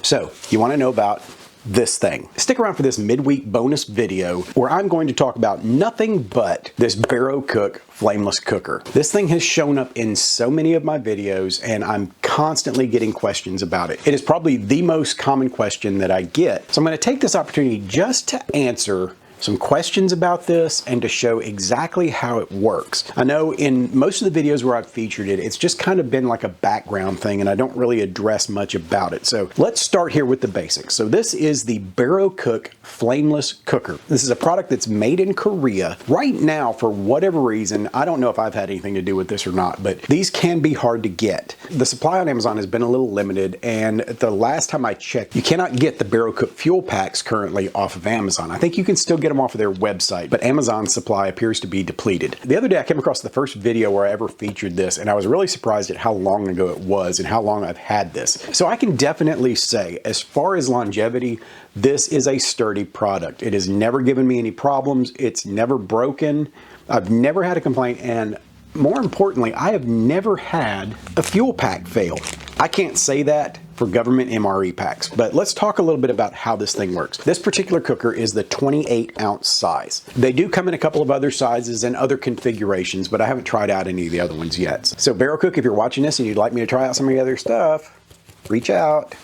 So, you want to know about this thing. Stick around for this midweek bonus video where I'm going to talk about nothing but this Barocook Flameless Cooker. This thing has shown up in so many of my videos and I'm constantly getting questions about it. It is probably the most common question that I get. So I'm going to take this opportunity just to answer some questions about this and to show exactly how it works. I know in most of the videos where I've featured it, it's just kind of been like a background thing and I don't really address much about it. So let's start here with the basics. So this is the Barocook Flameless Cooker. This is a product that's made in Korea. Right now, for whatever reason, I don't know if I've had anything to do with this or not, but these can be hard to get. The supply on Amazon has been a little limited, and the last time I checked, you cannot get the Barocook fuel packs currently off of Amazon. I think you can still get them off of their website, but Amazon's supply appears to be depleted. The other day I came across the first video where I ever featured this, and I was really surprised at how long ago it was and how long I've had this. So I can definitely say, as far as longevity, this is a sturdy product. It has never given me any problems. It's never broken. I've never had a complaint, and more importantly, I have never had a fuel pack fail. I can't say that for government MRE packs, but let's talk a little bit about how this thing works. This particular cooker is the 28-ounce size. They do come in a couple of other sizes and other configurations, but I haven't tried out any of the other ones yet. So Barocook, if you're watching this and you'd like me to try out some of the other stuff, reach out.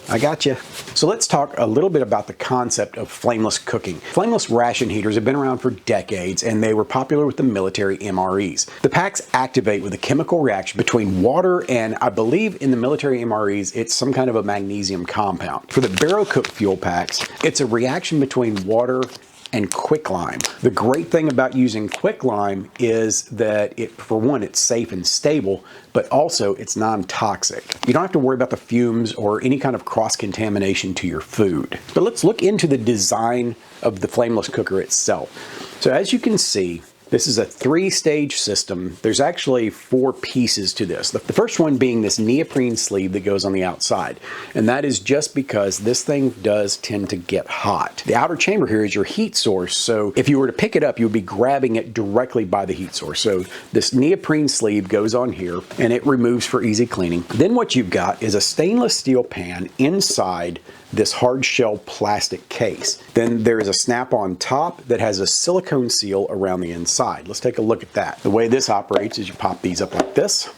I got you. So let's talk a little bit about the concept of flameless cooking. Flameless ration heaters have been around for decades and they were popular with the military MREs. The packs activate with a chemical reaction between water and, I believe in the military MREs, it's some kind of a magnesium compound. For the Barocook fuel packs, it's a reaction between water and quicklime. The great thing about using quicklime is that for one, it's safe and stable, but also it's non-toxic. You don't have to worry about the fumes or any kind of cross-contamination to your food. But let's look into the design of the flameless cooker itself. So as you can see, this is a 3-stage system. There's actually 4 pieces to this. The first one being this neoprene sleeve that goes on the outside. And that is just because this thing does tend to get hot. The outer chamber here is your heat source. So if you were to pick it up, you would be grabbing it directly by the heat source. So this neoprene sleeve goes on here and it removes for easy cleaning. Then what you've got is a stainless steel pan inside this hard shell plastic case. Then there is a snap on top that has a silicone seal around the inside. Let's take a look at that. The way this operates is you pop these up like this,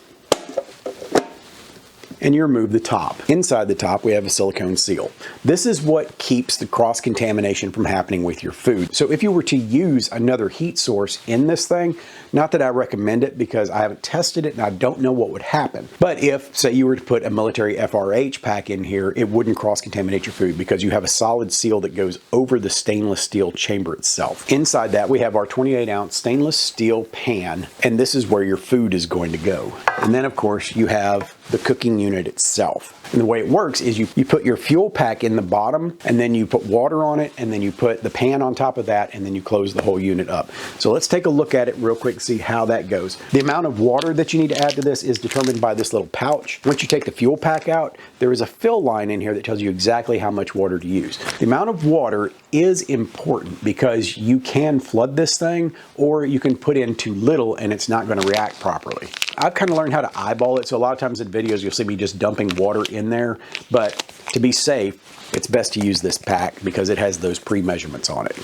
and you remove the top. Inside the top, we have a silicone seal. This is what keeps the cross-contamination from happening with your food. So if you were to use another heat source in this thing, not that I recommend it because I haven't tested it and I don't know what would happen. But if, say, you were to put a military FRH pack in here, it wouldn't cross-contaminate your food because you have a solid seal that goes over the stainless steel chamber itself. Inside that, we have our 28-ounce stainless steel pan, and this is where your food is going to go. And then, of course, you have the cooking unit itself. And the way it works is you put your fuel pack in the bottom, and then you put water on it, and then you put the pan on top of that, and then you close the whole unit up. So let's take a look at it real quick to see how that goes. The amount of water that you need to add to this is determined by this little pouch. Once you take the fuel pack out, there is a fill line in here that tells you exactly how much water to use. The amount of water is important because you can flood this thing, or you can put in too little and it's not going to react properly. I've kind of learned how to eyeball it, so a lot of times in videos you'll see me just dumping water in there, but to be safe, it's best to use this pack because it has those pre-measurements on it.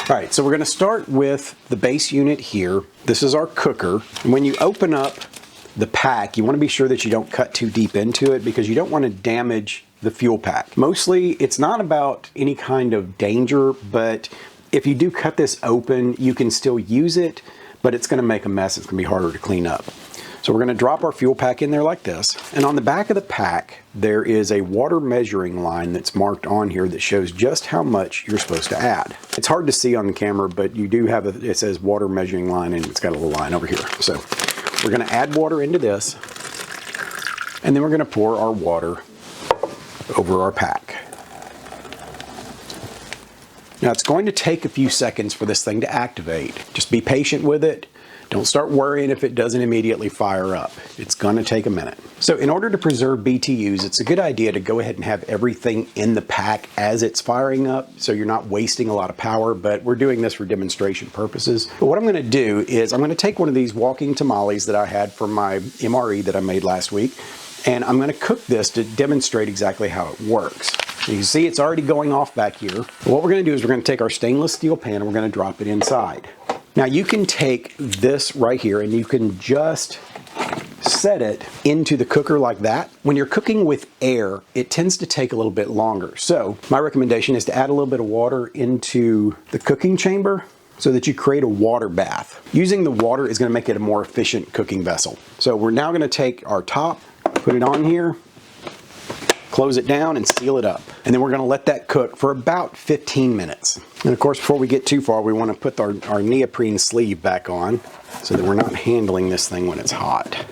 All right, so we're going to start with the base unit here. This is our cooker. And when you open up the pack, you want to be sure that you don't cut too deep into it because you don't want to damage the fuel pack. Mostly, it's not about any kind of danger, but if you do cut this open, you can still use it, but it's going to make a mess. It's going to be harder to clean up. So we're going to drop our fuel pack in there like this. And on the back of the pack, there is a water measuring line that's marked on here that shows just how much you're supposed to add. It's hard to see on the camera, but you do have it says water measuring line, and it's got a little line over here. So we're going to add water into this, and then we're going to pour our water over our pack. Now it's going to take a few seconds for this thing to activate. Just be patient with it. Don't start worrying if it doesn't immediately fire up. It's going to take a minute. So in order to preserve BTUs, it's a good idea to go ahead and have everything in the pack as it's firing up so you're not wasting a lot of power, but we're doing this for demonstration purposes. But what I'm going to do is I'm going to take one of these walking tamales that I had from my MRE that I made last week, And I'm gonna cook this to demonstrate exactly how it works. You can see it's already going off back here. What we're gonna do is we're gonna take our stainless steel pan and we're gonna drop it inside. Now you can take this right here and you can just set it into the cooker like that. When you're cooking with air, it tends to take a little bit longer. So my recommendation is to add a little bit of water into the cooking chamber so that you create a water bath. Using the water is going to make it a more efficient cooking vessel. So we're now going to take our top, put it on here, close it down and seal it up. And then we're going to let that cook for about 15 minutes. And of course, before we get too far, we want to put our neoprene sleeve back on so that we're not handling this thing when it's hot.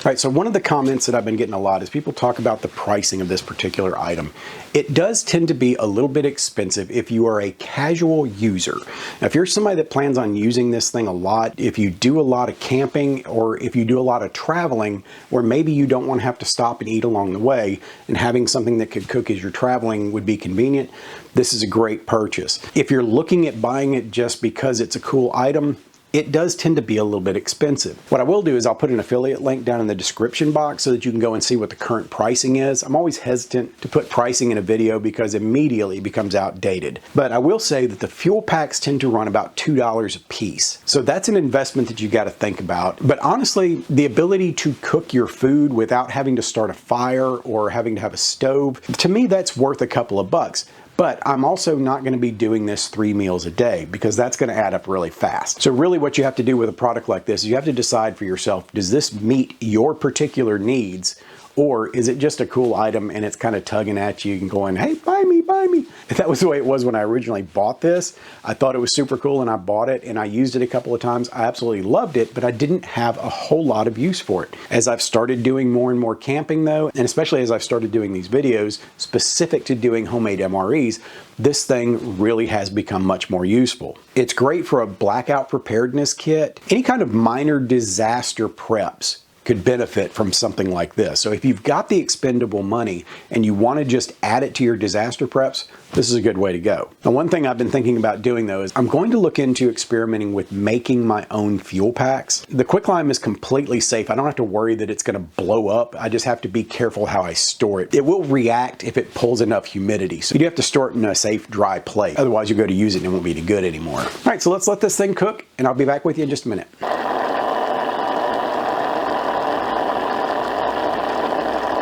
All right, so one of the comments that I've been getting a lot is people talk about the pricing of this particular item. It does tend to be a little bit expensive if you are a casual user. Now, if you're somebody that plans on using this thing a lot, if you do a lot of camping or if you do a lot of traveling, where maybe you don't want to have to stop and eat along the way, and having something that could cook as you're traveling would be convenient, this is a great purchase. If you're looking at buying it just because it's a cool item, it does tend to be a little bit expensive. What I will do is I'll put an affiliate link down in the description box so that you can go and see what the current pricing is. I'm always hesitant to put pricing in a video because immediately it becomes outdated. But I will say that the fuel packs tend to run about $2 a piece. So that's an investment that you got to think about. But honestly, the ability to cook your food without having to start a fire or having to have a stove, to me that's worth a couple of bucks. But I'm also not going to be doing this 3 meals a day because that's going to add up really fast. So really what you have to do with a product like this is you have to decide for yourself, does this meet your particular needs? Or is it just a cool item and it's kind of tugging at you and going, hey, buy me, buy me. And that was the way it was when I originally bought this. I thought it was super cool and I bought it and I used it a couple of times. I absolutely loved it, but I didn't have a whole lot of use for it. As I've started doing more and more camping though, and especially as I've started doing these videos specific to doing homemade MREs, this thing really has become much more useful. It's great for a blackout preparedness kit, any kind of minor disaster preps could benefit from something like this. So if you've got the expendable money and you want to just add it to your disaster preps, this is a good way to go. Now, one thing I've been thinking about doing though is I'm going to look into experimenting with making my own fuel packs. The quicklime is completely safe. I don't have to worry that it's going to blow up. I just have to be careful how I store it. It will react if it pulls enough humidity. So you do have to store it in a safe, dry place. Otherwise you go to use it and it won't be any good anymore. All right, so let's let this thing cook and I'll be back with you in just a minute.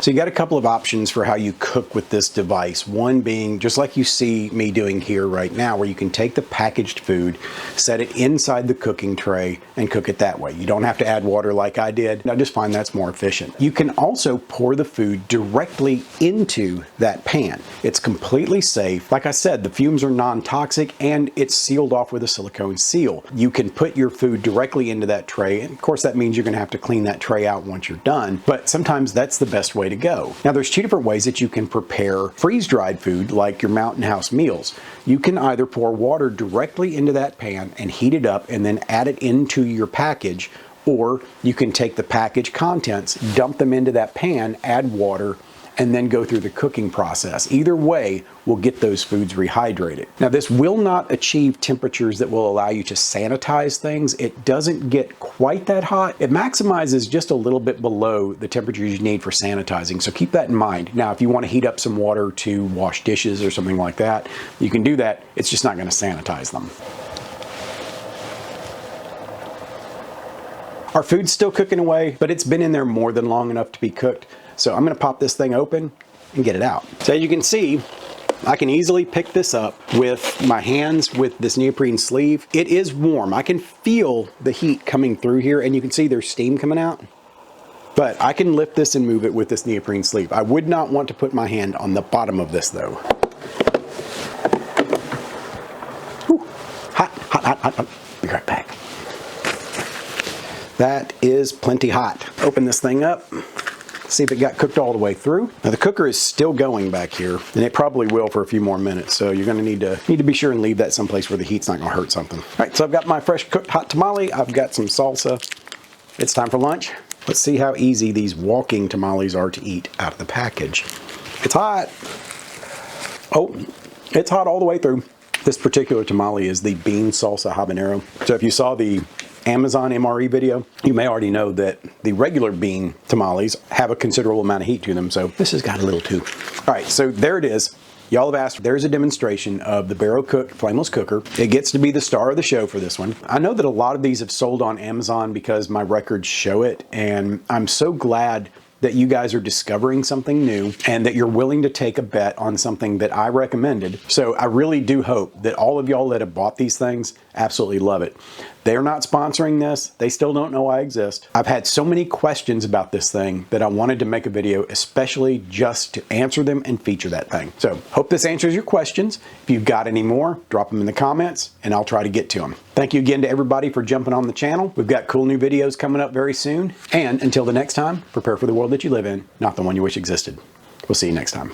So you got a couple of options for how you cook with this device. One being just like you see me doing here right now, where you can take the packaged food, set it inside the cooking tray and cook it that way. You don't have to add water like I did. I just find that's more efficient. You can also pour the food directly into that pan. It's completely safe. Like I said, the fumes are non-toxic and it's sealed off with a silicone seal. You can put your food directly into that tray. And of course, that means you're going to have to clean that tray out once you're done. But sometimes that's the best way to go. Now there's two different ways that you can prepare freeze-dried food like your Mountain House meals. You can either pour water directly into that pan and heat it up and then add it into your package, or you can take the package contents, dump them into that pan, add water, and then go through the cooking process. Either way will get those foods rehydrated. Now this will not achieve temperatures that will allow you to sanitize things. It doesn't get quite that hot. It maximizes just a little bit below the temperatures you need for sanitizing, so keep that in mind. Now if you want to heat up some water to wash dishes or something like that, you can do that. It's just not going to sanitize them. Our food's still cooking away, but it's been in there more than long enough to be cooked. So I'm going to pop this thing open and get it out. So as you can see, I can easily pick this up with my hands with this neoprene sleeve. It is warm. I can feel the heat coming through here and you can see there's steam coming out. But I can lift this and move it with this neoprene sleeve. I would not want to put my hand on the bottom of this though. Whew. Hot, hot, hot, hot, hot. Be right back. That is plenty hot. Open this thing up. See if it got cooked all the way through. Now the cooker is still going back here, and it probably will for a few more minutes. So you're going to need to be sure and leave that someplace where the heat's not going to hurt something. All right, so I've got my fresh cooked hot tamale. I've got some salsa. It's time for lunch. Let's see how easy these walking tamales are to eat out of the package. It's hot. Oh, it's hot all the way through. This particular tamale is the bean salsa habanero. So if you saw the Amazon MRE video, you may already know that the regular bean tamales have a considerable amount of heat to them, so this has got a little too. All right, so there it is. Y'all have asked, there's a demonstration of the Barocook Flameless Cooker. It gets to be the star of the show for this one. I know that a lot of these have sold on Amazon because my records show it, and I'm so glad that you guys are discovering something new and that you're willing to take a bet on something that I recommended. So I really do hope that all of y'all that have bought these things absolutely love it. They're not sponsoring this. They still don't know I exist. I've had so many questions about this thing that I wanted to make a video especially just to answer them and feature that thing. So hope this answers your questions. If you've got any more, drop them in the comments and I'll try to get to them. Thank you again to everybody for jumping on the channel. We've got cool new videos coming up very soon. And until the next time, prepare for the world that you live in, not the one you wish existed. We'll see you next time.